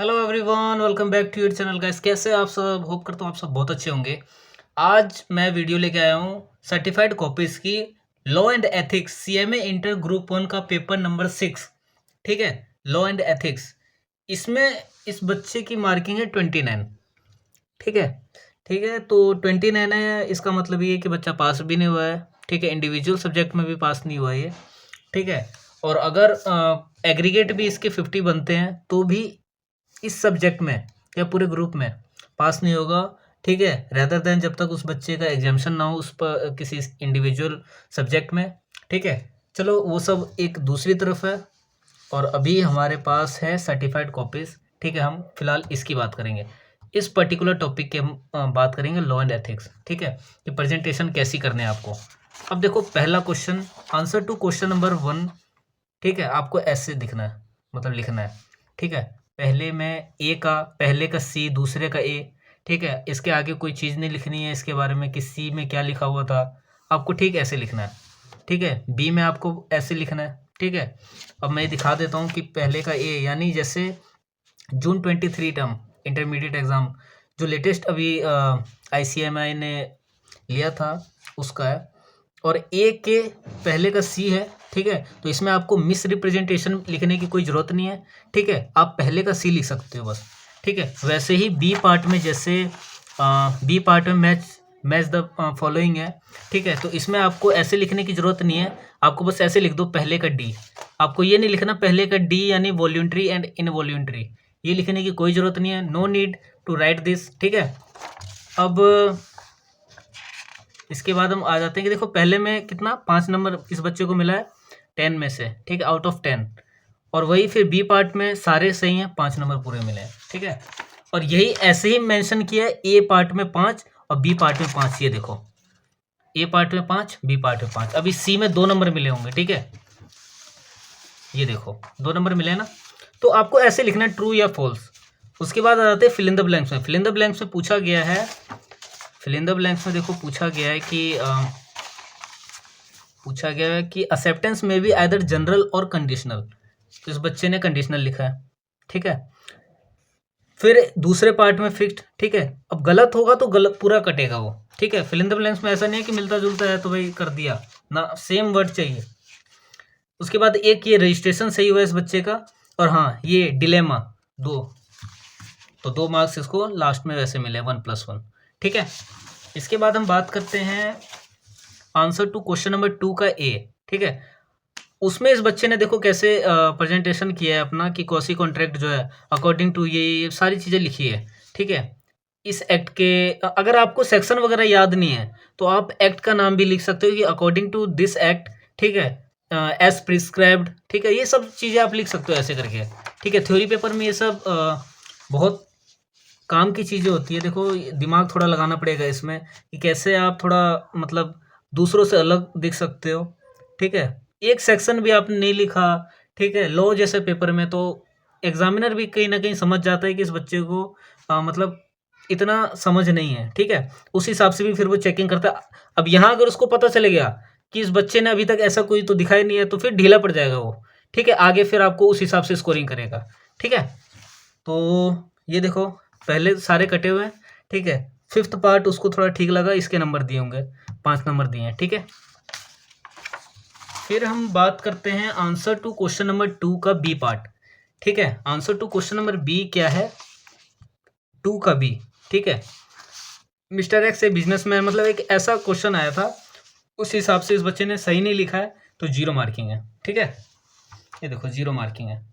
Hello everyone, welcome back to your channel guys. कैसे आप सब? होप करता हूँ आप सब बहुत अच्छे होंगे। आज मैं वीडियो लेके आया हूँ सर्टिफाइड कॉपीज की law and ethics CMA inter group 1 का पेपर नंबर 6। ठीक है, लॉ एंड एथिक्स। इसमें इस बच्चे की मार्किंग है 29। ठीक है, ठीक है, तो 29 है। इसका मतलब ये है कि बच्चा पास भी नहीं हुआ है। ठीक है, इंडिविजुअल सब्जेक्ट में भी पास नहीं हुआ है ये। ठीक है, और अगर एग्रीगेट भी इसके 50 बनते हैं तो भी इस सब्जेक्ट में या पूरे ग्रुप में पास नहीं होगा। ठीक है, रेदर देन जब तक उस बच्चे का एग्जामिशन ना हो उस पर किसी इंडिविजुअल सब्जेक्ट में। ठीक है, चलो वो सब एक दूसरी तरफ है, और अभी हमारे पास है सर्टिफाइड कॉपीज। ठीक है, हम फिलहाल इसकी बात करेंगे। इस पर्टिकुलर टॉपिक की हम बात करेंगे लॉ एंड एथिक्स। ठीक है, कि प्रेजेंटेशन कैसी करने है आपको। अब देखो, पहला question, answer to question number 1। ठीक है, आपको ऐसे दिखना है, मतलब लिखना है। ठीक है, पहले में ए का, पहले का सी, दूसरे का ए। ठीक है, इसके आगे कोई चीज़ नहीं लिखनी है इसके बारे में कि सी में क्या लिखा हुआ था। आपको ठीक ऐसे लिखना है। ठीक है, बी में आपको ऐसे लिखना है। ठीक है, अब मैं दिखा देता हूँ कि पहले का ए, यानी जैसे जून 23 टर्म इंटरमीडिएट एग्ज़ाम जो लेटेस्ट अभी ICMI ने लिया था उसका है। और ए के पहले का सी है। ठीक है, तो इसमें आपको मिस रिप्रेजेंटेशन लिखने की कोई ज़रूरत नहीं है। ठीक है, आप पहले का सी लिख सकते हो बस। ठीक है, वैसे ही बी पार्ट में, जैसे बी पार्ट में मैच द फॉलोइंग है। ठीक है, तो इसमें आपको ऐसे लिखने की ज़रूरत नहीं है। आपको बस ऐसे लिख दो, पहले का डी। आपको ये नहीं लिखना पहले का डी यानी वॉल्यूंट्री एंड इनवॉल्यूंट्री, ये लिखने की कोई ज़रूरत नहीं है। No need to write this. ठीक है, अब इसके बाद हम आ जाते हैं कि देखो पहले में कितना 5 नंबर इस बच्चे को मिला है 10 में से। ठीक है, आउट ऑफ 10। और वही फिर बी पार्ट में सारे सही हैं, 5 नंबर पूरे मिले हैं। ठीक है, और यही ऐसे ही मेंशन किया है, ए पार्ट में 5 और बी पार्ट में 5। ये देखो, ए पार्ट में 5, बी पार्ट में 5। अभी सी में 2 नंबर मिले होंगे। ठीक है, ये देखो 2 नंबर मिले हैं ना। तो आपको ऐसे लिखना है, ट्रू या फॉल्स। उसके बाद आ जाते हैं फिल इन द ब्लैंक्स में। फिल इन द ब्लैंक्स में पूछा गया है, फिल इन द ब्लैंक्स में देखो पूछा गया है कि एक्सेप्टेंस में भी आइदर जनरल और कंडीशनल। तो इस बच्चे ने कंडीशनल लिखा है। ठीक है, फिर दूसरे पार्ट में फिक्स्ड। ठीक है, अब गलत होगा तो गलत पूरा कटेगा वो। ठीक है, फिल इन द ब्लैंक्स में ऐसा नहीं है कि मिलता जुलता है तो भाई कर दिया ना, सेम वर्ड चाहिए। उसके बाद एक ये रजिस्ट्रेशन सही हुआ इस बच्चे का, और हाँ ये डिलेमा 2, तो 2 मार्क्स इसको लास्ट में वैसे मिले 1+1। ठीक है, इसके बाद हम बात करते हैं आंसर टू क्वेश्चन नंबर 2 का ए। ठीक है, उसमें इस बच्चे ने देखो कैसे प्रेजेंटेशन किया है अपना, कि कॉसी कॉन्ट्रैक्ट जो है अकॉर्डिंग टू ये सारी चीज़ें लिखी है। ठीक है, इस एक्ट के अगर आपको सेक्शन वगैरह याद नहीं है तो आप एक्ट का नाम भी लिख सकते हो कि अकॉर्डिंग टू दिस एक्ट। ठीक है, एज प्रिस्क्राइब्ड। ठीक है, ये सब चीज़ें आप लिख सकते हो ऐसे करके। ठीक है, थ्योरी पेपर में ये सब बहुत काम की चीज़ें होती है। देखो दिमाग थोड़ा लगाना पड़ेगा इसमें कि कैसे आप थोड़ा मतलब दूसरों से अलग दिख सकते हो। ठीक है, एक सेक्शन भी आपने नहीं लिखा, ठीक है, लॉ जैसे पेपर में, तो एग्जामिनर भी कहीं ना कहीं समझ जाता है कि इस बच्चे को मतलब इतना समझ नहीं है। ठीक है, उस हिसाब से भी फिर वो चेकिंग करता है। अब यहाँ अगर उसको पता चले गया कि इस बच्चे ने अभी तक ऐसा कोई तो दिखाई नहीं है तो फिर ढीला पड़ जाएगा वो। ठीक है, आगे फिर आपको उस हिसाब से स्कोरिंग करेगा। ठीक है, तो ये देखो पहले सारे कटे हुए हैं। ठीक है, 5th पार्ट उसको थोड़ा ठीक लगा, इसके नंबर दिए होंगे, 5 नंबर दिए हैं। ठीक है, फिर हम बात करते हैं आंसर टू क्वेश्चन नंबर 2 का बी पार्ट। ठीक है, answer to question number B क्या है, 2 का बी। ठीक है, मिस्टर एक्स ए बिजनेसमैन, मतलब एक ऐसा क्वेश्चन आया था, उस हिसाब से इस बच्चे ने सही नहीं लिखा है तो 0 मार्किंग है। ठीक है, ये देखो 0 मार्किंग है,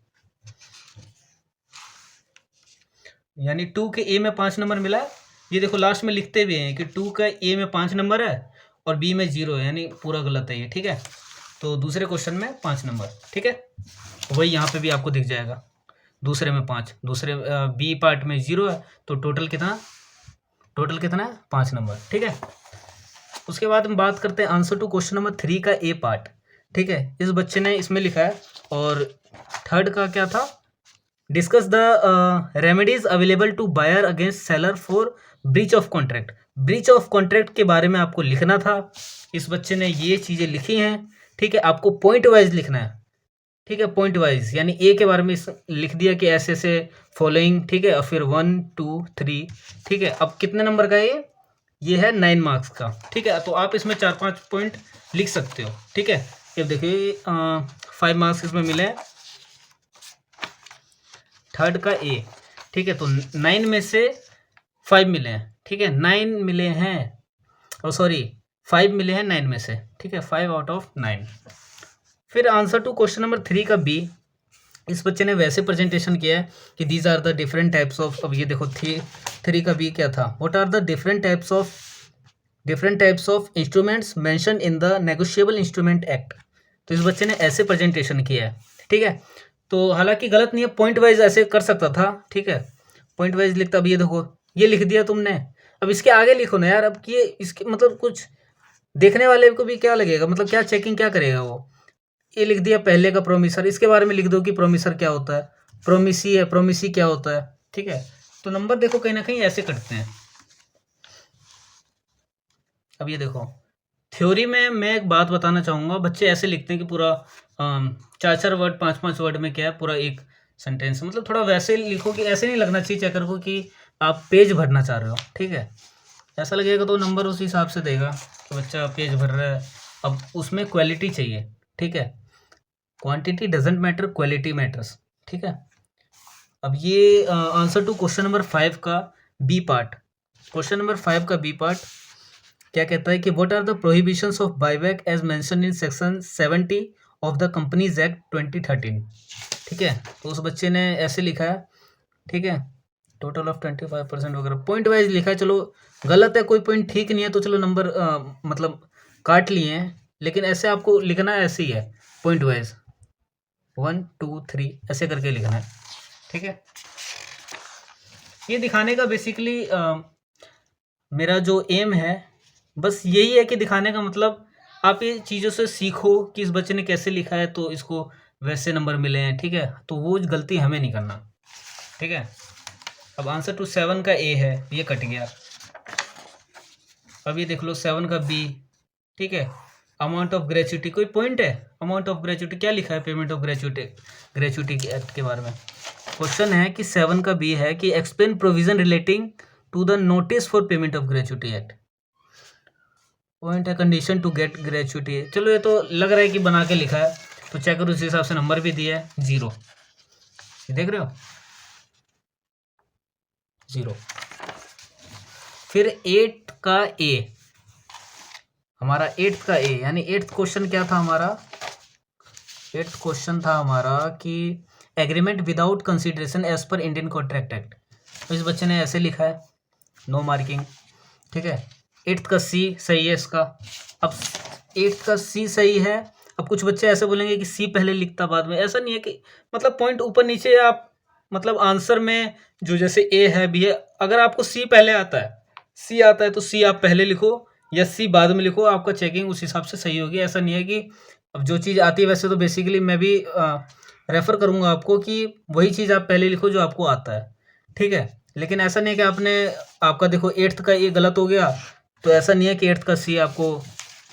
यानी 2 के ए में 5 नंबर मिला है। ये देखो लास्ट में लिखते भी हैं कि 2 का ए में 5 नंबर है और बी में 0 है, यानी पूरा गलत है ये। ठीक है, तो दूसरे क्वेश्चन में 5 नंबर। ठीक है, वही यहाँ पे भी आपको दिख जाएगा, दूसरे में 5, दूसरे बी पार्ट में 0 है, तो टोटल कितना है 5 नंबर। ठीक है, उसके बाद हम बात करते हैं आंसर टू क्वेश्चन नंबर 3 का ए पार्ट। ठीक है, इस बच्चे ने इसमें लिखा है, और थर्ड का क्या था, discuss the remedies available to buyer against seller for breach of contract. Breach of contract के बारे में आपको लिखना था। इस बच्चे ने ये चीज़ें लिखी हैं। ठीक है, आपको पॉइंट वाइज लिखना है। ठीक है, पॉइंट वाइज, यानी ए के बारे में लिख दिया कि ऐसे ऐसे फॉलोइंग, ठीक है, और फिर 1 2 3, ठीक है। अब कितने नंबर का है ये है 9 मार्क्स का, ठीक है। तो आप इसमें 4-5 पॉइंट लिख सकते हो, ठीक है। ये देखिए 5 मार्क्स इसमें मिले हैं, थर्ड का ए, ठीक है। तो 9 में से 5 मिले हैं, ठीक है, 9 मिले हैं, और सॉरी 5 मिले हैं 9 में से, ठीक है, 5 आउट ऑफ 9। फिर आंसर टू क्वेश्चन नंबर 3 का बी, इस बच्चे ने वैसे प्रेजेंटेशन किया है कि these are the different types of, अब ये देखो 3 का बी क्या था, what are the different types of instruments mention in the negotiable instrument act. तो इस बच्चे ने ऐसे प्रेजेंटेशन किया है, ठीक है। तो हालांकि गलत नहीं है, पॉइंट वाइज ऐसे कर सकता था, ठीक है, पॉइंट वाइज लिखता। अब ये देखो ये लिख दिया तुमने, अब इसके आगे लिखो ना यार, अब ये इसके मतलब कुछ देखने वाले को भी क्या लगेगा, मतलब क्या चेकिंग क्या करेगा वो। ये लिख दिया पहले का प्रोमिसर, इसके बारे में लिख दो कि प्रोमिसर क्या होता है, प्रोमिसी है, प्रोमिसी क्या होता है, ठीक है। तो नंबर देखो कहीं ना कहीं ऐसे कटते हैं। अब ये देखो थ्योरी में मैं एक बात बताना चाहूँगा, बच्चे ऐसे लिखते हैं कि पूरा 4-4 वर्ड 5-5 वर्ड में क्या है पूरा एक सेंटेंस, मतलब थोड़ा वैसे लिखो कि ऐसे नहीं लगना चाहिए चेकर को कि आप पेज भरना चाह रहे हो, ठीक है। ऐसा लगेगा तो नंबर उस हिसाब से देगा कि बच्चा पेज भर रहा है। अब उसमें क्वालिटी चाहिए, ठीक है, quantity doesn't matter, quality matters, ठीक है। अब ये आंसर टू क्वेश्चन नंबर 5 का बी पार्ट, क्वेश्चन नंबर 5 का बी पार्ट क्या कहता है कि what are the prohibitions of buyback as mention in section 70 of the companies act 2013, ठीक है। तो उस बच्चे ने ऐसे लिखा है, ठीक है, टोटल ऑफ 25% वगैरह पॉइंट वाइज लिखा है। चलो गलत है, कोई पॉइंट ठीक नहीं है तो चलो नंबर मतलब काट लिए हैं, लेकिन ऐसे आपको लिखना ऐसे ही है, पॉइंट वाइज 1 2 3 ऐसे करके लिखना है, ठीक है। ये दिखाने का बेसिकली मेरा जो एम है बस यही है कि दिखाने का मतलब आप ये चीज़ों से सीखो कि इस बच्चे ने कैसे लिखा है तो इसको वैसे नंबर मिले हैं, ठीक है। तो वो गलती हमें नहीं करना, ठीक है। अब आंसर टू 7 का ए है, ये कट गया। अब ये देख लो 7 का बी, ठीक है, अमाउंट ऑफ ग्रेचुटी, कोई पॉइंट है, अमाउंट ऑफ ग्रेचुटी क्या लिखा है, पेमेंट ऑफ ग्रेचुटी के एक्ट के बारे में क्वेश्चन है कि 7 का बी है कि explain provision relating to the notice for payment of gratuity act. Point है कंडीशन टू गेट ग्रेचुटी, चलो ये तो लग रहा है कि बना के लिखा है, तो चेक करो उस हिसाब से नंबर भी दिया है 0, देख रहे हो 0। फिर 8 का ए, हमारा 8th का ए, यानी 8th क्वेश्चन क्या था हमारा, 8th क्वेश्चन था हमारा कि agreement without consideration as per Indian contract act. तो इस बच्चे ने ऐसे लिखा है, नो मार्किंग, ठीक है। 8th का सी सही है इसका। अब 8th का सी सही है। अब कुछ बच्चे ऐसे बोलेंगे कि सी पहले लिखता बाद में, ऐसा नहीं है कि मतलब पॉइंट ऊपर नीचे आप मतलब आंसर में जो जैसे ए है बी है, अगर आपको सी पहले आता है, सी आता है तो सी आप पहले लिखो या सी बाद में लिखो, आपका चेकिंग उस हिसाब से सही होगी। ऐसा नहीं है कि अब जो चीज़ आती है, वैसे तो बेसिकली मैं भी रेफ़र करूँगा आपको कि वही चीज़ आप पहले लिखो जो आपको आता है, ठीक है। लेकिन ऐसा नहीं है कि आपने आपका देखो 8th का ए गलत हो गया तो ऐसा नहीं है कि 8th का सी आपको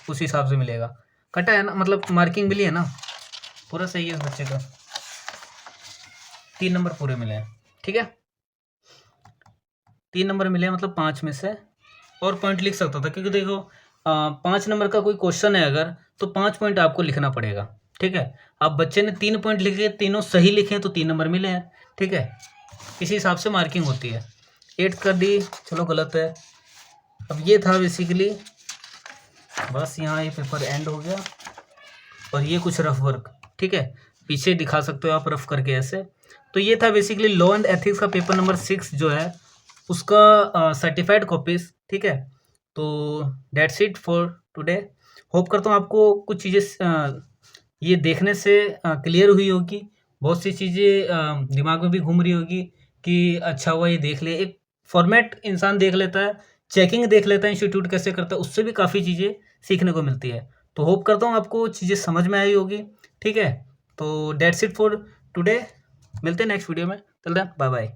उस हिसाब से मिलेगा, कटा है ना, मतलब मार्किंग मिली है ना, पूरा सही है इस बच्चे का, 3 नंबर पूरे मिले हैं, ठीक है। 3 नंबर मिले हैं मतलब 5 में से, और पॉइंट लिख सकता था क्योंकि देखो 5 नंबर का कोई क्वेश्चन है अगर तो 5 पॉइंट आपको लिखना पड़ेगा, ठीक है। अब बच्चे ने 3 पॉइंट लिखे, तीनों सही लिखे तो 3 नंबर मिले हैं, ठीक है। इसी हिसाब से मार्किंग होती है। 8th का डी चलो गलत है। अब ये था बेसिकली, बस यहाँ ये पेपर एंड हो गया, और ये कुछ रफ वर्क, ठीक है, पीछे दिखा सकते हो आप रफ करके ऐसे। तो ये था बेसिकली लॉ एंड एथिक्स का पेपर नंबर 6 जो है उसका सर्टिफाइड कॉपीज, ठीक है। तो that's it for today. Hope करता हूँ आपको कुछ चीज़ें ये देखने से क्लियर हुई होगी, बहुत सी चीज़ें दिमाग में भी घूम रही होगी कि अच्छा हुआ ये देख ले, एक फॉर्मेट इंसान देख लेता है, चेकिंग देख लेता है इंस्टीट्यूट कैसे करता है, उससे भी काफ़ी चीज़ें सीखने को मिलती है। तो होप करता हूँ आपको चीज़ें समझ में आई होगी, ठीक है। तो डेट्स इट फॉर टुडे, मिलते हैं नेक्स्ट वीडियो में, टिल देन बाय बाय।